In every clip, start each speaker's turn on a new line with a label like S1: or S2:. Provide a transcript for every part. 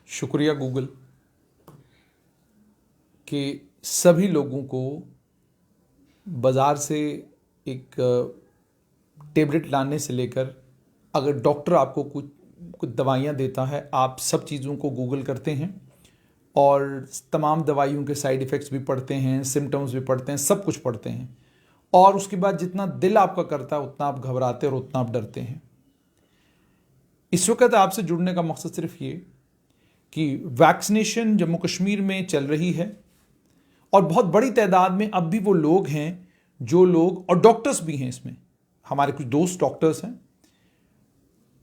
S1: शुक्रिया गूगल कि सभी लोगों को बाज़ार से एक टेबलेट लाने से लेकर अगर डॉक्टर आपको कुछ दवाइयाँ देता है, आप सब चीज़ों को गूगल करते हैं और तमाम दवाइयों के साइड इफ़ेक्ट्स भी पढ़ते हैं, सिम्टम्स भी पढ़ते हैं, सब कुछ पढ़ते हैं और उसके बाद जितना दिल आपका करता है उतना आप घबराते हैं और उतना आप डरते हैं। इस वक्त आपसे जुड़ने का मकसद सिर्फ ये कि वैक्सीनेशन जम्मू कश्मीर में चल रही है और बहुत बड़ी तादाद में अब भी वो लोग हैं जो लोग, और डॉक्टर्स भी हैं इसमें, हमारे कुछ दोस्त डॉक्टर्स हैं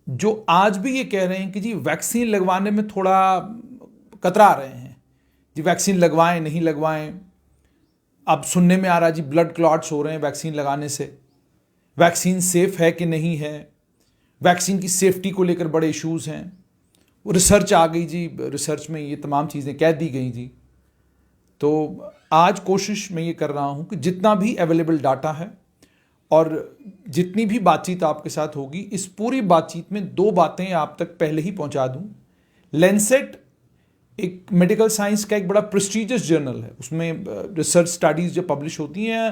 S1: जो आज भी ये कह रहे हैं कि जी वैक्सीन लगवाने में थोड़ा कतरा रहे हैं, जी वैक्सीन लगवाएं नहीं लगवाएं। अब सुनने में आ रहा है जी ब्लड क्लॉट्स हो रहे हैं वैक्सीन लगाने से, वैक्सीन सेफ है कि नहीं है, वैक्सीन की सेफ्टी को लेकर बड़े इश्यूज़ हैं, रिसर्च आ गई जी, रिसर्च में ये तमाम चीज़ें कह दी गई जी। तो आज कोशिश मैं ये कर रहा हूँ कि जितना भी अवेलेबल डाटा है और जितनी भी बातचीत आपके साथ होगी, इस पूरी बातचीत में दो बातें आप तक पहले ही पहुँचा दूँ। लैंसेट एक मेडिकल साइंस का एक बड़ा प्रेस्टीजियस जर्नल है, उसमें रिसर्च स्टडीज़ जो पब्लिश होती हैं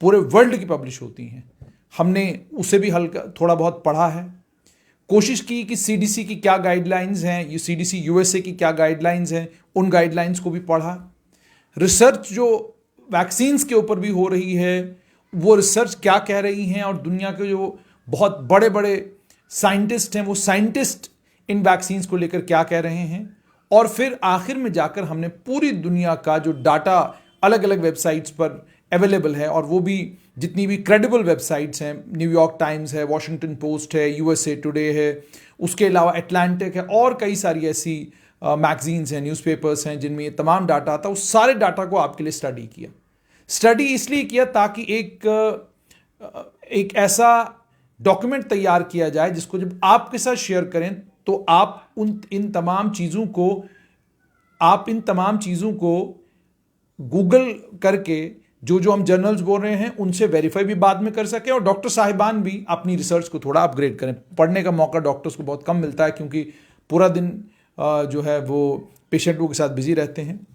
S1: पूरे वर्ल्ड की पब्लिश होती हैं। हमने उसे भी हल्का थोड़ा बहुत पढ़ा है, कोशिश की कि सीडीसी की क्या गाइडलाइंस हैं, ये सीडीसी यूएसए की क्या गाइडलाइंस हैं, उन गाइडलाइंस को भी पढ़ा। रिसर्च जो वैक्सीन्स के ऊपर भी हो रही है वो रिसर्च क्या कह रही हैं और दुनिया के जो बहुत बड़े बड़े साइंटिस्ट हैं वो साइंटिस्ट इन वैक्सीन्स को लेकर क्या कह रहे हैं, और फिर आखिर में जाकर हमने पूरी दुनिया का जो डाटा अलग अलग वेबसाइट्स पर अवेलेबल है, और वो भी जितनी भी क्रेडिबल वेबसाइट्स हैं, न्यूयॉर्क टाइम्स है, वॉशिंगटन पोस्ट है, यूएसए टुडे है, उसके अलावा एटलांटिक है और कई सारी ऐसी मैगजीन्स हैं, न्यूज़पेपर्स हैं जिनमें ये तमाम डाटा आता है। उस सारे डाटा को आपके लिए स्टडी किया। स्टडी इसलिए किया ताकि एक ऐसा डॉक्यूमेंट तैयार किया जाए जिसको जब आपके साथ शेयर करें तो आप इन तमाम चीज़ों को गूगल करके जो जो हम जर्नल्स बोल रहे हैं उनसे वेरीफाई भी बाद में कर सकें, और डॉक्टर साहिबान भी अपनी रिसर्च को थोड़ा अपग्रेड करें। पढ़ने का मौका डॉक्टर्स को बहुत कम मिलता है क्योंकि पूरा दिन जो है वो पेशेंटों के साथ बिजी रहते हैं।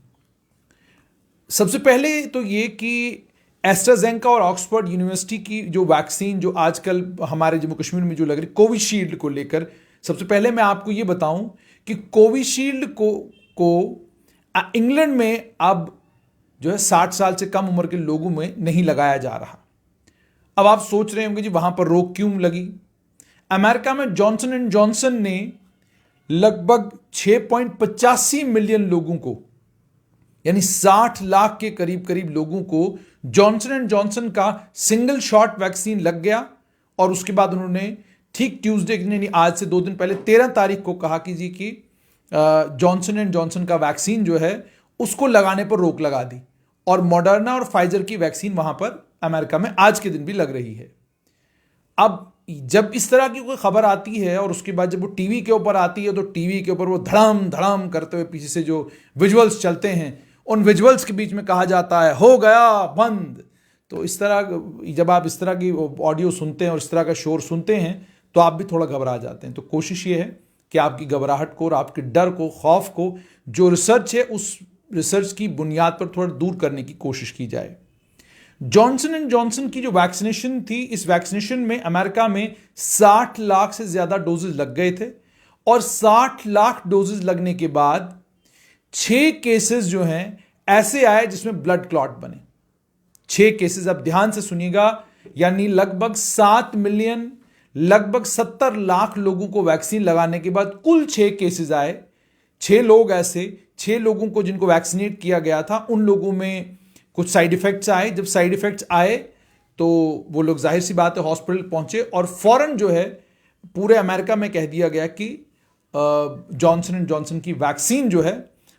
S1: सबसे पहले तो ये कि एस्ट्राजेनेका और ऑक्सफोर्ड यूनिवर्सिटी की जो वैक्सीन जो आजकल हमारे जम्मू कश्मीर में जो लग रही कोविशील्ड को लेकर, सबसे पहले मैं आपको ये बताऊं कि कोविशील्ड को इंग्लैंड में अब जो है 60 साल से कम उम्र के लोगों में नहीं लगाया जा रहा। अब आप सोच रहे होंगे जी वहां पर रोक क्यों लगी। अमेरिका में जॉनसन एंड जॉनसन ने लगभग 6.85 मिलियन लोगों को, यानी 60 लाख के करीब करीब लोगों को जॉनसन एंड जॉनसन का सिंगल शॉट वैक्सीन लग गया, और उसके बाद उन्होंने ठीक ट्यूसडे यानी आज से 2 दिन पहले 13 तारीख को कहा कि जी कि जॉनसन एंड जॉनसन का वैक्सीन जो है उसको लगाने पर रोक लगा दी, और मॉडर्ना और फाइजर की वैक्सीन वहां पर अमेरिका में आज के दिन भी लग रही है। अब जब इस तरह की कोई खबर आती है और उसके बाद जब वो टीवी के ऊपर आती है तो टीवी के ऊपर वो धड़ाम धड़ाम करते हुए पीछे से जो विजुअल्स चलते हैं उन विजुअल्स के बीच में कहा जाता है हो गया बंद। तो इस तरह जब आप इस तरह की ऑडियो सुनते हैं और इस तरह का शोर सुनते हैं तो आप भी थोड़ा घबरा जाते हैं। तो कोशिश ये है कि आपकी घबराहट को और आपके डर को, खौफ को, जो रिसर्च है उस रिसर्च की बुनियाद पर थोड़ा दूर करने की कोशिश की जाए। जॉनसन एंड जॉनसन की जो वैक्सीनेशन थी, इस वैक्सीनेशन में अमेरिका में 60 लाख से ज्यादा डोजेज लग गए थे, और 60 लाख डोजेज लगने के बाद 6 केसेस जो हैं ऐसे आए जिसमें ब्लड क्लॉट बने। 6 केसेस, अब ध्यान से सुनिएगा, यानी लगभग 7 मिलियन, लगभग 70 लाख लोगों को वैक्सीन लगाने के बाद कुल 6 केसेस आए। 6 लोग ऐसे, 6 लोगों को जिनको वैक्सीनेट किया गया था उन लोगों में कुछ साइड इफेक्ट्स आए। जब साइड इफेक्ट्स आए तो वो लोग जाहिर सी बात है हॉस्पिटल पहुंचे, और फौरन जो है पूरे अमेरिका में कह दिया गया कि जॉनसन एंड जॉनसन की वैक्सीन जो है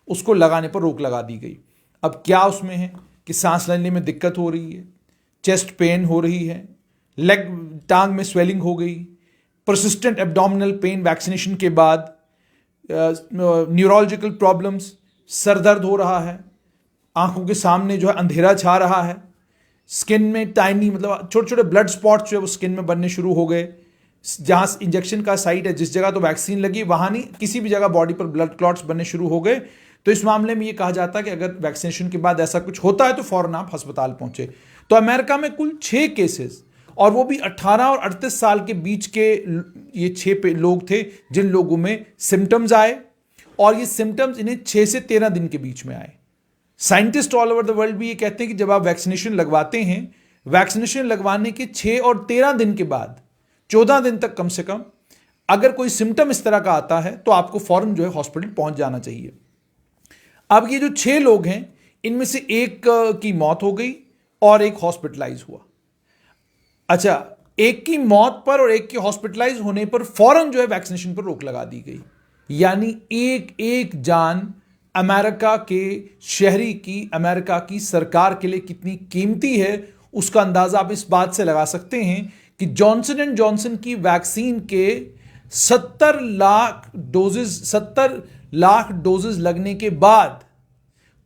S1: उसको लगाने पर रोक लगा दी गई। अब क्या उसमें है कि सांस लेने में दिक्कत हो रही है, चेस्ट पेन हो रही है, लेग टांग में स्वेलिंग हो गई, परसिस्टेंट एब्डोमिनल पेन वैक्सीनेशन के बाद, न्यूरोलॉजिकल प्रॉब्लम्स, सर दर्द हो रहा है, आंखों के सामने जो है अंधेरा छा रहा है, स्किन में टाइनी मतलब छोटे छोटे ब्लड स्पॉट्स जो है वो स्किन में बनने शुरू हो गए, जहां इंजेक्शन का साइट है, जिस जगह तो वैक्सीन लगी वहां नहीं, किसी भी जगह बॉडी पर ब्लड क्लॉट्स बनने शुरू हो गए, तो इस मामले में यह कहा जाता है कि अगर वैक्सीनेशन के बाद ऐसा कुछ होता है तो फौरन आप अस्पताल पहुंचे। तो अमेरिका में कुल 6 केसेस, और वो भी 18 और 38 साल के बीच के ये 6 लोग थे जिन लोगों में सिम्टम्स आए, और ये सिम्टम्स इन्हें 6 से 13 दिन के बीच में आए। Scientist all over the world भी ये कहते हैं कि जब आप वैक्सीनेशन लगवाते हैं, वैक्सीनेशन लगवाने के 6 और 13 दिन के बाद 14 दिन तक कम से कम अगर कोई सिम्टम इस तरह का आता है तो आपको फौरन जो है हॉस्पिटल पहुंच जाना चाहिए। अब ये जो 6 लोग हैं, इनमें से एक की मौत हो गई और एक हॉस्पिटलाइज हुआ। अच्छा, एक की मौत पर और एक के हॉस्पिटलाइज होने पर फौरन जो है वैक्सीनेशन पर रोक लगा दी गई। यानी एक एक जान अमेरिका के शहरी की, अमेरिका की सरकार के लिए कितनी कीमती है, उसका अंदाजा आप इस बात से लगा सकते हैं कि जॉनसन एंड जॉनसन की वैक्सीन के 70 लाख डोजेस लगने के बाद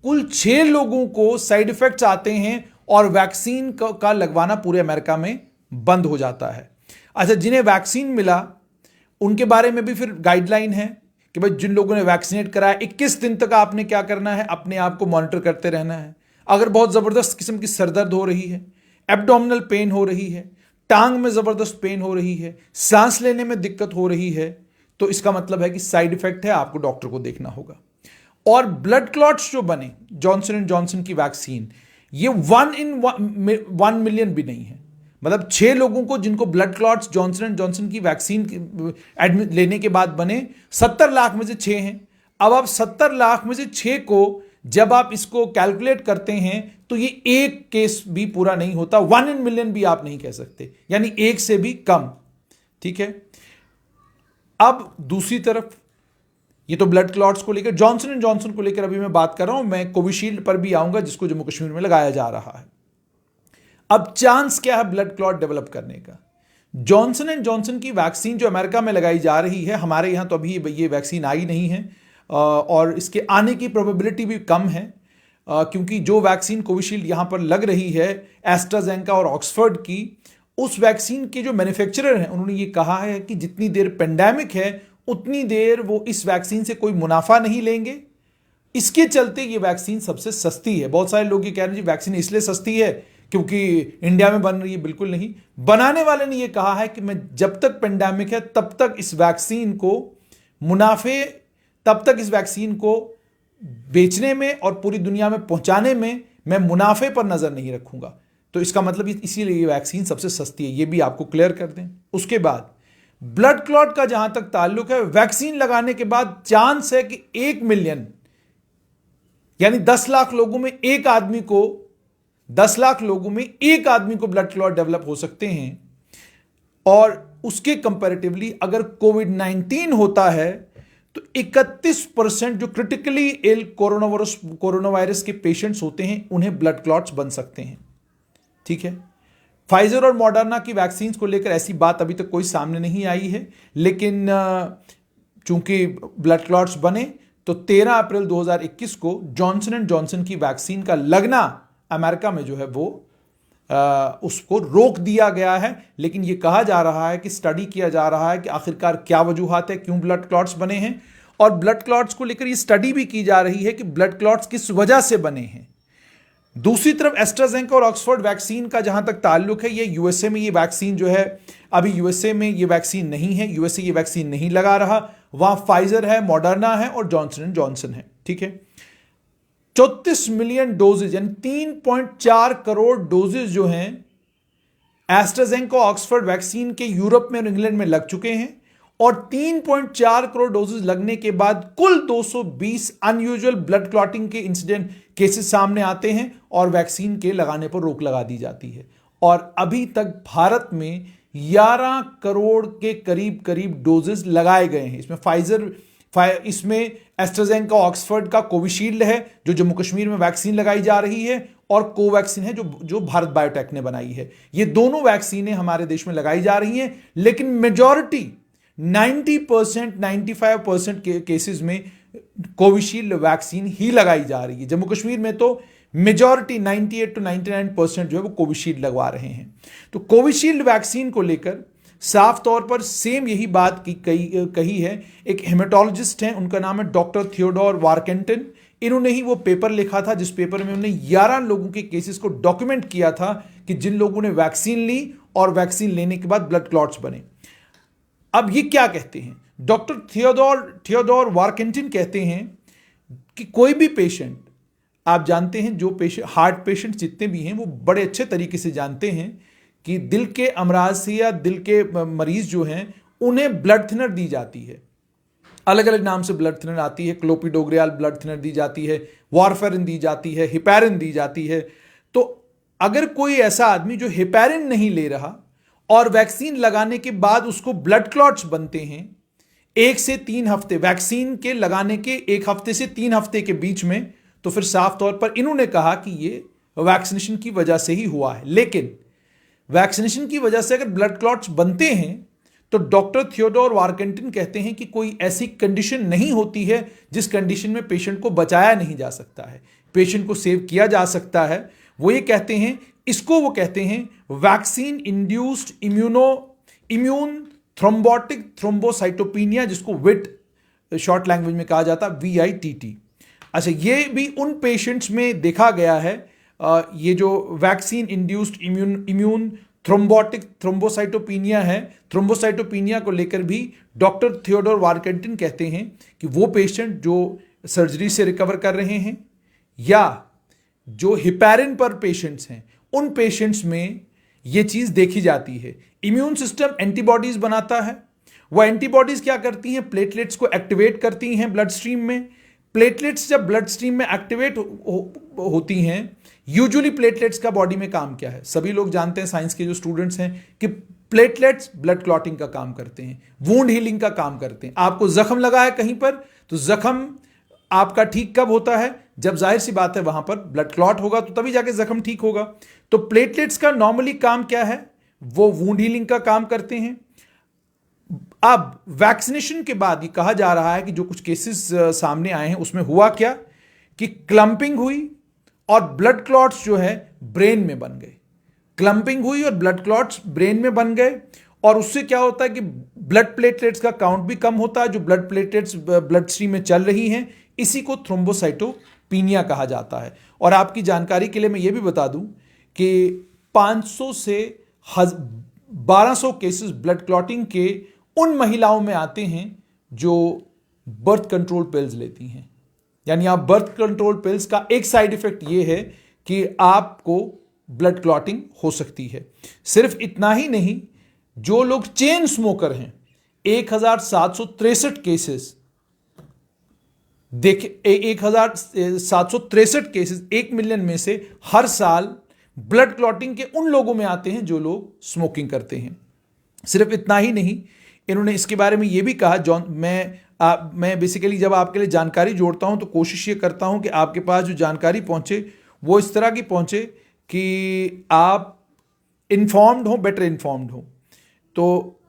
S1: कुल 6 लोगों को साइड इफेक्ट्स आते हैं और वैक्सीन का लगवाना पूरे अमेरिका में बंद हो जाता है। अच्छा, जिन्हें वैक्सीन मिला उनके बारे में भी फिर गाइडलाइन है कि भाई जिन लोगों ने वैक्सीनेट कराया 21 दिन तक आपने क्या करना है, अपने आप को मॉनिटर करते रहना है। अगर बहुत जबरदस्त किस्म की सरदर्द हो रही है, एब्डोमिनल पेन हो रही है, टांग में जबरदस्त पेन हो रही है, सांस लेने में दिक्कत हो रही है, तो इसका मतलब है कि साइड इफेक्ट है, आपको डॉक्टर को देखना होगा। और ब्लड क्लॉट्स जो बने जॉनसन एंड जॉनसन की वैक्सीन, ये 1 in 1 million भी नहीं है। मतलब 6 लोगों को जिनको blood clots Johnson and Johnson की वैक्सीन लेने के बाद बने, 70 लाख में से 6 हैं। अब आप 70 लाख में से 6 को जब आप इसको कैलकुलेट करते हैं तो ये एक केस भी पूरा नहीं होता, 1 in million भी आप नहीं कह सकते, यानी एक से भी कम। ठीक है, अब दूसरी तरफ ये तो ब्लड क्लॉट्स को लेकर, जॉनसन एंड जॉनसन को लेकर अभी मैं बात कर रहा हूं, मैं कोविशील्ड पर भी आऊंगा जिसको जम्मू कश्मीर में लगाया जा रहा है। अब चांस क्या है ब्लड क्लॉट डेवलप करने का? जॉनसन एंड जॉनसन की वैक्सीन जो अमेरिका में लगाई जा रही है, हमारे यहां तो अभी ये वैक्सीन आई नहीं है, और इसके आने की प्रोबेबिलिटी भी कम है, क्योंकि जो वैक्सीन कोविशील्ड यहां पर लग रही है एस्ट्राजेनेका और ऑक्सफोर्ड की, उस वैक्सीन के जो मैन्युफैक्चरर हैं उन्होंने ये कहा है कि जितनी देर पेंडेमिक है उतनी देर वो इस वैक्सीन से कोई मुनाफा नहीं लेंगे। इसके चलते ये वैक्सीन सबसे सस्ती है। बहुत सारे लोग ये कह रहे हैं जी वैक्सीन इसलिए सस्ती है क्योंकि इंडिया में बन रही है। बिल्कुल नहीं, बनाने वाले ने ये कहा है कि मैं जब तक पेंडेमिक है तब तक इस वैक्सीन को मुनाफे, तब तक इस वैक्सीन को बेचने में और पूरी दुनिया में पहुंचाने में मैं मुनाफे पर नजर नहीं रखूंगा। तो इसका मतलब इसीलिए ये वैक्सीन सबसे सस्ती है, ये भी आपको क्लियर कर दें। उसके बाद ब्लड क्लॉट का जहां तक ताल्लुक है, वैक्सीन लगाने के बाद चांस है कि 1 मिलियन यानी 10 लाख लोगों में एक आदमी को 10 लाख लोगों में एक आदमी को ब्लड क्लॉट डेवलप हो सकते हैं। और उसके कंपैरेटिवली अगर कोविड-19 होता है तो 31% जो क्रिटिकली इल कोरोना वायरस के पेशेंट्स होते हैं उन्हें ब्लड क्लॉट्स बन सकते हैं। ठीक है, फाइजर और मॉडर्ना की वैक्सीन को लेकर ऐसी बात अभी तक कोई सामने नहीं आई है, लेकिन चूंकि ब्लड क्लॉट्स बने तो 13 अप्रैल 2021 को जॉनसन एंड जॉनसन की वैक्सीन का लगना अमेरिका में जो है वो उसको रोक दिया गया है। लेकिन यह कहा जा रहा है कि स्टडी किया जा रहा है कि आखिरकार क्या वजूहात है, क्यों ब्लड क्लॉट्स बने हैं, और ब्लड क्लॉट्स को लेकर यह स्टडी भी की जा रही है कि ब्लड क्लॉट्स किस वजह से बने हैं। दूसरी तरफ एस्ट्राजेनेका और ऑक्सफोर्ड वैक्सीन का जहां तक ताल्लुक है, ये यूएसए में ये वैक्सीन जो है, अभी यूएसए में ये वैक्सीन नहीं है, यूएसए ये वैक्सीन नहीं लगा रहा, वहां फाइजर है, मॉडर्ना है और जॉनसन एंड जॉनसन है। ठीक है, 34 मिलियन डोजेज यानी 3.4 करोड़ डोजेज जो हैं एस्ट्राजेनेका ऑक्सफोर्ड वैक्सीन के यूरोप में और इंग्लैंड में लग चुके हैं, और 3.4 करोड़ डोजेज लगने के बाद कुल 220 अनयूजुअल ब्लड क्लॉटिंग के इंसिडेंट केसेस सामने आते हैं और वैक्सीन के लगाने पर रोक लगा दी जाती है। और अभी तक भारत में 11 करोड़ के करीब डोजेस लगाए गए हैं। इसमें इसमें एस्ट्राजेनेका ऑक्सफोर्ड का कोविशील्ड है जो जम्मू कश्मीर में वैक्सीन लगाई जा रही है, और कोवैक्सीन है जो भारत बायोटेक ने बनाई है। ये दोनों वैक्सीनें हमारे देश में लगाई जा रही हैं, लेकिन मेजॉरिटी 90%, 95% के केसेस में कोविशील्ड वैक्सीन ही लगाई जा रही है। जम्मू कश्मीर में तो मेजॉरिटी 98 to 99% जो है वो कोविशील्ड लगवा रहे हैं। तो कोविशील्ड वैक्सीन को लेकर साफ तौर पर सेम यही बात कही है। एक हेमेटोलॉजिस्ट हैं, उनका नाम है डॉक्टर थियोडोर वार्केंटन। इन्होंने ही वो पेपर लिखा था जिस पेपर में उन्होंने 11 लोगों के केसेस को डॉक्यूमेंट किया था कि जिन लोगों ने वैक्सीन ली और वैक्सीन लेने के बाद ब्लड क्लॉट्स बने। अब ये क्या कहते हैं, डॉक्टर थियोडोर वार्केंटन कहते हैं कि कोई भी पेशेंट, आप जानते हैं जो पेशेंट, हार्ट पेशेंट जितने भी हैं वो बड़े अच्छे तरीके से जानते हैं कि दिल के अमराज से या दिल के मरीज जो हैं उन्हें ब्लड थिनर दी जाती है, अलग अलग नाम से ब्लड थिनर आती है। क्लोपिडोग्रियल ब्लड थिनर दी जाती है, वारफेरिन दी जाती है, हिपैरिन दी जाती है। तो अगर कोई ऐसा आदमी जो हिपैरिन नहीं ले रहा और वैक्सीन लगाने के बाद उसको ब्लड क्लॉट्स बनते हैं 1 से 3 हफ्ते, वैक्सीन के लगाने के 1 हफ्ते से 3 हफ्ते के बीच में, तो फिर साफ तौर पर इन्होंने कहा कि ये वैक्सीनेशन की वजह से ही हुआ है। लेकिन वैक्सीनेशन की वजह से अगर ब्लड क्लॉट्स बनते हैं तो डॉक्टर थियोडोर वार्केंटन कहते हैं कि कोई ऐसी कंडीशन नहीं होती है जिस कंडीशन में पेशेंट को बचाया नहीं जा सकता है, पेशेंट को सेव किया जा सकता है। वो ये कहते हैं, इसको वो कहते हैं vaccine induced immune thrombotic thrombocytopenia, जिसको विट शॉर्ट लैंग्वेज में कहा जाता है, VITT। अच्छा, ये भी उन पेशेंट्स में देखा गया है। ये जो vaccine induced immune thrombotic thrombocytopenia है, थ्रोम्बोसाइटोपिनिया को लेकर भी डॉक्टर थियोडोर वार्केंटन कहते हैं कि वो पेशेंट जो सर्जरी से रिकवर कर रहे हैं या जो हिपैरिन पर पेशेंट्स हैं, उन पेशेंट्स में ये चीज देखी जाती है। इम्यून सिस्टम एंटीबॉडीज बनाता है, वो एंटीबॉडीज क्या करती हैं, प्लेटलेट्स को एक्टिवेट करती हैं ब्लड स्ट्रीम में। प्लेटलेट्स जब ब्लड स्ट्रीम में एक्टिवेट होती हैं, यूजुअली प्लेटलेट्स का बॉडी में काम क्या है, सभी लोग जानते हैं, साइंस के जो स्टूडेंट्स हैं, कि प्लेटलेट्स ब्लड क्लॉटिंग का काम करते हैं, वुंड हीलिंग का काम करते हैं। आपको जख्म लगा है कहीं पर, तो जख्म आपका ठीक कब होता है, जब जाहिर सी बात है वहां पर ब्लड क्लॉट होगा तो तभी जाके जख्म ठीक होगा। तो प्लेटलेट्स का नॉर्मली काम क्या है, वो वुंड हीलिंग का काम करते हैं। अब वैक्सीनेशन के बाद ये कहा जा रहा है कि जो कुछ केसेस सामने आए हैं उसमें हुआ क्या कि क्लंपिंग हुई और ब्लड क्लॉट्स जो है ब्रेन में बन गए। क्लंपिंग हुई और ब्लड क्लॉट्स ब्रेन में बन गए, और उससे क्या होता है कि ब्लड प्लेटलेट्स का काउंट भी कम होता है, जो ब्लड प्लेटलेट्स ब्लड स्ट्रीम में चल रही हैं, इसी को थ्रोम्बोसाइटोपिनिया कहा जाता है। और आपकी जानकारी के लिए मैं ये भी बता दूं कि 500 से 1200 केसेस ब्लड क्लॉटिंग के उन महिलाओं में आते हैं जो बर्थ कंट्रोल पिल्स लेती हैं। यानी आप बर्थ कंट्रोल पिल्स का एक साइड इफेक्ट ये है कि आपको ब्लड क्लॉटिंग हो सकती है। सिर्फ इतना ही नहीं, जो लोग चेन स्मोकर हैं, 1763 केसेस देखे, 1763 केसेस 1 मिलियन में से हर साल ब्लड क्लॉटिंग के उन लोगों में आते हैं जो लोग स्मोकिंग करते हैं। सिर्फ इतना ही नहीं, इन्होंने इसके बारे में यह भी कहा, मैं बेसिकली जब आपके लिए जानकारी जोड़ता हूं तो कोशिश ये करता हूं कि आपके पास जो जानकारी पहुंचे वो इस तरह की पहुंचे कि आप इन्फॉर्म्ड हो, बेटर इन्फॉर्म्ड हो। तो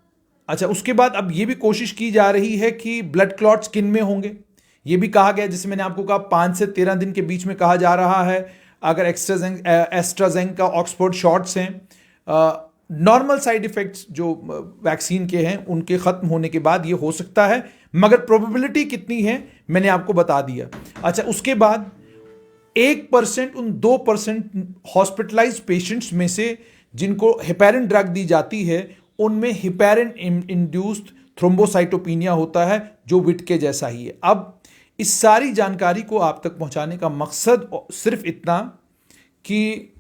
S1: अच्छा, उसके बाद अब ये भी कोशिश की जा रही है कि ब्लड क्लॉट्स किन में होंगे, ये भी कहा गया, जैसे मैंने आपको कहा 5 से 13 दिन के बीच में कहा जा रहा है। अगर एस्ट्राजेनेका ऑक्सफोर्ड शॉट्स हैं, नॉर्मल साइड इफेक्ट्स जो वैक्सीन के हैं उनके खत्म होने के बाद ये हो सकता है, मगर प्रोबेबिलिटी कितनी है मैंने आपको बता दिया। अच्छा, उसके बाद 1% उन 2% हॉस्पिटलाइज्ड पेशेंट्स में से जिनको हेपैरिन ड्रग दी जाती है, उनमें हेपैरिन इंड्यूस्ड थ्रोम्बोसाइटोपिनिया होता है, जो विट के जैसा ही है। अब इस सारी जानकारी को आप तक पहुंचाने का मकसद सिर्फ इतना कि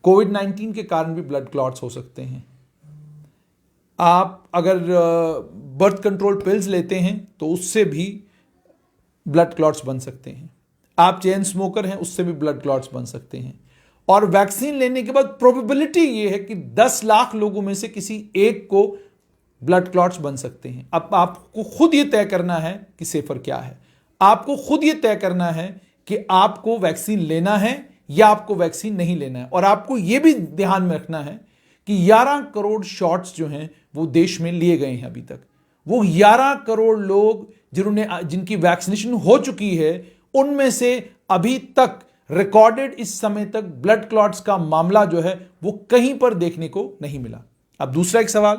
S1: कोविड-19 के कारण भी ब्लड क्लॉट्स हो सकते हैं। आप अगर बर्थ कंट्रोल पिल्स लेते हैं तो उससे भी ब्लड क्लॉट्स बन सकते हैं। आप चेन स्मोकर हैं, उससे भी ब्लड क्लॉट्स बन सकते हैं। और वैक्सीन लेने के बाद प्रोबेबिलिटी ये है कि 10 लाख लोगों में से किसी एक को ब्लड क्लॉट्स बन सकते हैं। अब आपको खुद ये तय करना है कि सेफर क्या है। आपको खुद ये तय करना है कि आपको वैक्सीन लेना है या आपको वैक्सीन नहीं लेना है। और आपको यह भी ध्यान में रखना है कि 11 करोड़ शॉट्स जो हैं वो देश में लिए गए हैं अभी तक। वो 11 करोड़ लोग जिनकी वैक्सीनेशन हो चुकी है, उनमें से अभी तक रिकॉर्डेड इस समय तक ब्लड क्लॉट्स का मामला जो है वो कहीं पर देखने को नहीं मिला। अब दूसरा एक सवाल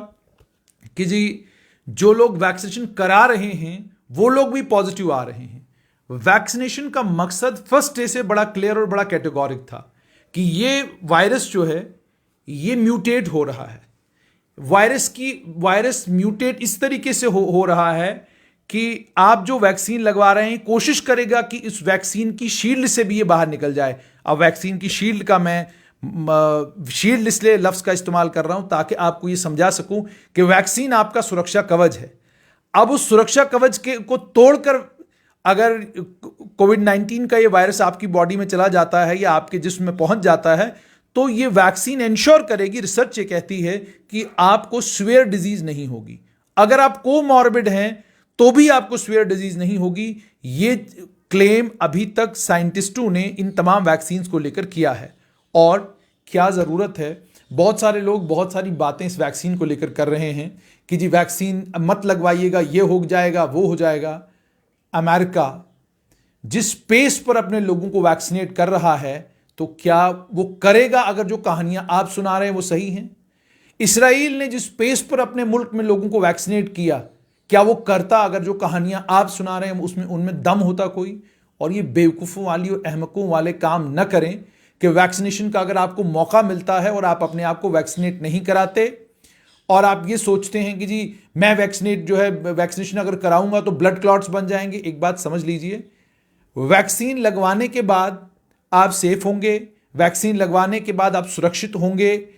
S1: कि जी जो लोग वैक्सीनेशन करा रहे हैं वो लोग भी पॉजिटिव आ रहे हैं। वैक्सीनेशन का मकसद फर्स्ट डे से बड़ा क्लियर और बड़ा कैटेगोरिक था कि ये वायरस जो है ये म्यूटेट हो रहा है। वायरस म्यूटेट इस तरीके से हो रहा है कि आप जो वैक्सीन लगवा रहे हैं कोशिश करेगा कि इस वैक्सीन की शील्ड से भी ये बाहर निकल जाए। अब वैक्सीन की शील्ड का मैं शील्ड इसलिए लफ्ज का इस्तेमाल कर रहा हूं ताकि आपको ये समझा सकूं कि वैक्सीन आपका सुरक्षा कवच है। अब उस सुरक्षा कवच को तोड़कर अगर कोविड-19 का ये वायरस आपकी बॉडी में चला जाता है या आपके जिस्म में पहुंच जाता है तो ये वैक्सीन इंश्योर करेगी, रिसर्च ये कहती है कि आपको सीवियर डिजीज नहीं होगी। अगर आप कोमॉर्बिड हैं तो भी आपको सीवियर डिजीज नहीं होगी। ये क्लेम अभी तक साइंटिस्टों ने इन तमाम वैक्सीन को लेकर किया है। और क्या ज़रूरत है, बहुत सारे लोग बहुत सारी बातें इस वैक्सीन को लेकर कर रहे हैं कि जी वैक्सीन मत लगवाइएगा, ये हो जाएगा, वो हो जाएगा। अमेरिका जिस पेस पर अपने लोगों को वैक्सीनेट कर रहा है तो क्या वो करेगा अगर जो कहानियां आप सुना रहे हैं वो सही हैं? इसराइल ने जिस पेस पर अपने मुल्क में लोगों को वैक्सीनेट किया, क्या वो करता अगर जो कहानियां आप सुना रहे हैं उसमें उनमें दम होता कोई? और ये बेवकूफ़ों वाली और अहमकों वाले काम न करें कि वैक्सीनेशन का अगर आपको मौका मिलता है और आप अपने आप को वैक्सीनेट नहीं कराते और आप ये सोचते हैं कि जी मैं वैक्सीनेशन अगर कराऊंगा तो ब्लड क्लॉट्स बन जाएंगे। एक बात समझ लीजिए, वैक्सीन लगवाने के बाद आप सेफ होंगे, वैक्सीन लगवाने के बाद आप सुरक्षित होंगे,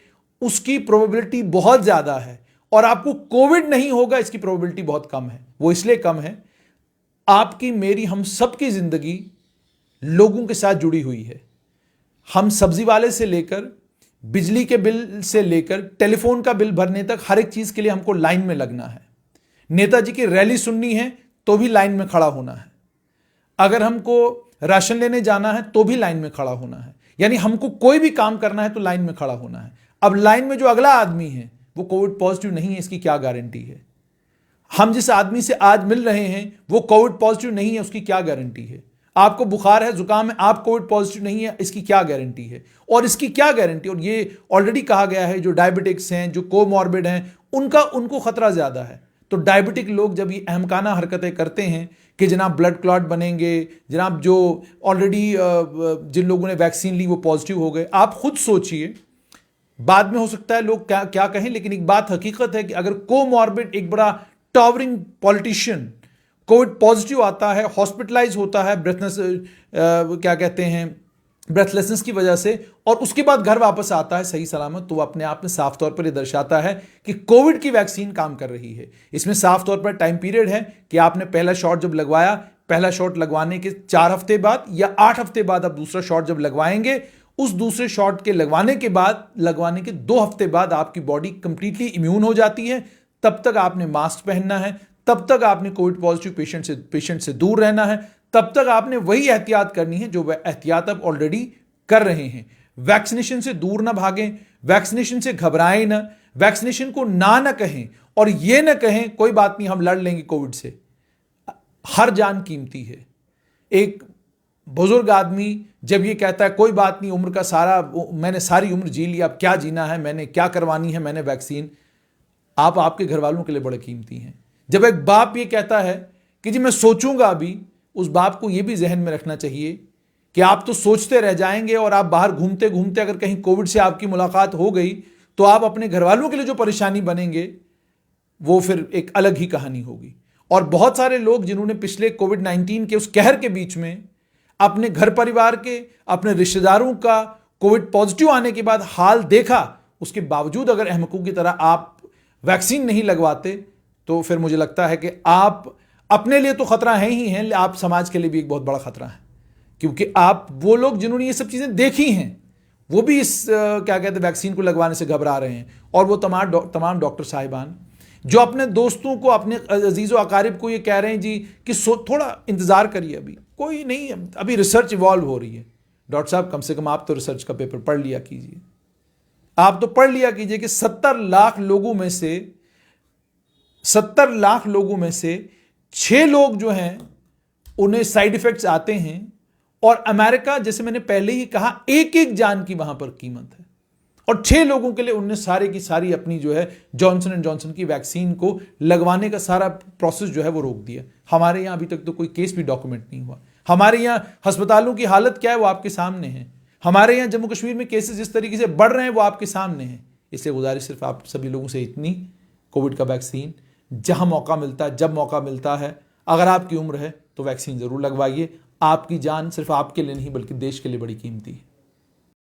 S1: उसकी प्रोबेबिलिटी बहुत ज़्यादा है। और आपको कोविड नहीं होगा इसकी प्रोबेबिलिटी बहुत कम है। वो इसलिए कम है, आपकी मेरी हम सबकी ज़िंदगी लोगों के साथ जुड़ी हुई है। हम सब्जी वाले से लेकर बिजली के बिल से लेकर टेलीफोन का बिल भरने तक हर एक चीज़ के लिए हमको लाइन में लगना है। नेताजी की रैली सुननी है तो भी लाइन में खड़ा होना है। अगर हमको राशन लेने जाना है तो भी लाइन में खड़ा होना है। यानी हमको कोई भी काम करना है तो लाइन में खड़ा होना है। अब लाइन में जो अगला आदमी है वो कोविड पॉजिटिव नहीं है, इसकी क्या गारंटी है? हम जिस आदमी से आज मिल रहे हैं वो कोविड पॉजिटिव नहीं है, उसकी क्या गारंटी है? आपको बुखार है, जुकाम है, आप कोविड पॉजिटिव नहीं है, इसकी क्या गारंटी है? और इसकी क्या गारंटी, और ये ऑलरेडी कहा गया है जो डायबिटिक्स हैं, जो कोमॉर्बिड हैं, उनको खतरा ज्यादा है। तो डायबिटिक लोग जब ये अहमकाना हरकतें करते हैं कि जनाब ब्लड क्लॉट बनेंगे, जनाब जो ऑलरेडी जिन लोगों ने वैक्सीन ली वो पॉजिटिव हो गए, आप खुद सोचिए। बाद में हो सकता है लोग क्या कहें, लेकिन एक बात हकीकत है कि अगर कोमॉर्बिड एक बड़ा टॉवरिंग पॉलिटिशियन कोविड पॉजिटिव आता है, हॉस्पिटलाइज होता है ब्रेथलेसनेस की वजह से, और उसके बाद घर वापस आता है सही सलामत, तो अपने आप में साफ तौर पर यह दर्शाता है कि कोविड की वैक्सीन काम कर रही है। इसमें साफ तौर पर टाइम पीरियड है कि आपने पहला शॉट जब लगवाया, पहला शॉट लगवाने के 4 हफ्ते बाद या 8 हफ्ते बाद आप दूसरा शॉट जब लगवाएंगे, उस दूसरे शॉट के लगवाने के 2 हफ्ते बाद आपकी बॉडी कंप्लीटली इम्यून हो जाती है। तब तक आपने मास्क पहनना है, तब तक आपने कोविड पॉजिटिव पेशेंट से दूर रहना है, तब तक आपने वही एहतियात करनी है जो एहतियात आप ऑलरेडी कर रहे हैं। वैक्सीनेशन से दूर ना भागें, वैक्सीनेशन से घबराएं ना, वैक्सीनेशन को ना कहें और ये ना कहें कोई बात नहीं हम लड़ लेंगे कोविड से। हर जान कीमती है। एक बुजुर्ग आदमी जब ये कहता है कोई बात नहीं, मैंने सारी उम्र जी ली, अब क्या जीना है, मैंने क्या करवानी है, मैंने वैक्सीन, आप आपके घर वालों के लिए बड़े कीमती हैं। जब एक बाप ये कहता है कि जी मैं सोचूंगा अभी, उस बाप को यह भी जहन में रखना चाहिए कि आप तो सोचते रह जाएंगे और आप बाहर घूमते घूमते अगर कहीं कोविड से आपकी मुलाकात हो गई तो आप अपने घर वालों के लिए जो परेशानी बनेंगे वो फिर एक अलग ही कहानी होगी। और बहुत सारे लोग जिन्होंने पिछले कोविड-19 के उस कहर के बीच में अपने घर परिवार के, अपने रिश्तेदारों का कोविड पॉजिटिव आने के बाद हाल देखा, उसके बावजूद अगर अहमकों की तरह आप वैक्सीन नहीं लगवाते तो फिर मुझे लगता है कि आप अपने लिए तो खतरा है ही हैं, आप समाज के लिए भी एक बहुत बड़ा खतरा है। क्योंकि आप वो लोग जिन्होंने ये सब चीज़ें देखी हैं वो भी इस वैक्सीन को लगवाने से घबरा रहे हैं। और वो तमाम डॉक्टर साहिबान जो अपने दोस्तों को, अपने अजीज़ व अकारिब को ये कह रहे हैं जी कि थोड़ा इंतज़ार करिए, अभी कोई नहीं, अभी रिसर्च इवॉल्व हो रही है। डॉक्टर साहब कम से कम आप तो रिसर्च का पेपर पढ़ लिया कीजिए। आप तो पढ़ लिया कीजिए कि 70 लाख लोगों में से 6 लोग जो हैं उन्हें साइड इफेक्ट्स आते हैं। और अमेरिका, जैसे मैंने पहले ही कहा, एक जान की वहां पर कीमत है। और 6 लोगों के लिए उनने सारे की सारी अपनी जो है जॉनसन एंड जॉनसन की वैक्सीन को लगवाने का सारा प्रोसेस जो है वो रोक दिया। हमारे यहाँ अभी तक तो कोई केस भी डॉक्यूमेंट नहीं हुआ। हमारे यहाँ अस्पतालों की हालत क्या है वो आपके सामने है। हमारे यहाँ जम्मू कश्मीर में केसेस जिस तरीके से बढ़ रहे हैं वो आपके सामने हैं। इसलिए गुजारिश सिर्फ आप सभी लोगों से इतनी, कोविड का वैक्सीन जहां मौका मिलता है, जब मौका मिलता है, अगर आपकी उम्र है तो वैक्सीन जरूर लगवाइए। आपकी जान सिर्फ आपके लिए नहीं बल्कि देश के लिए बड़ी कीमती है।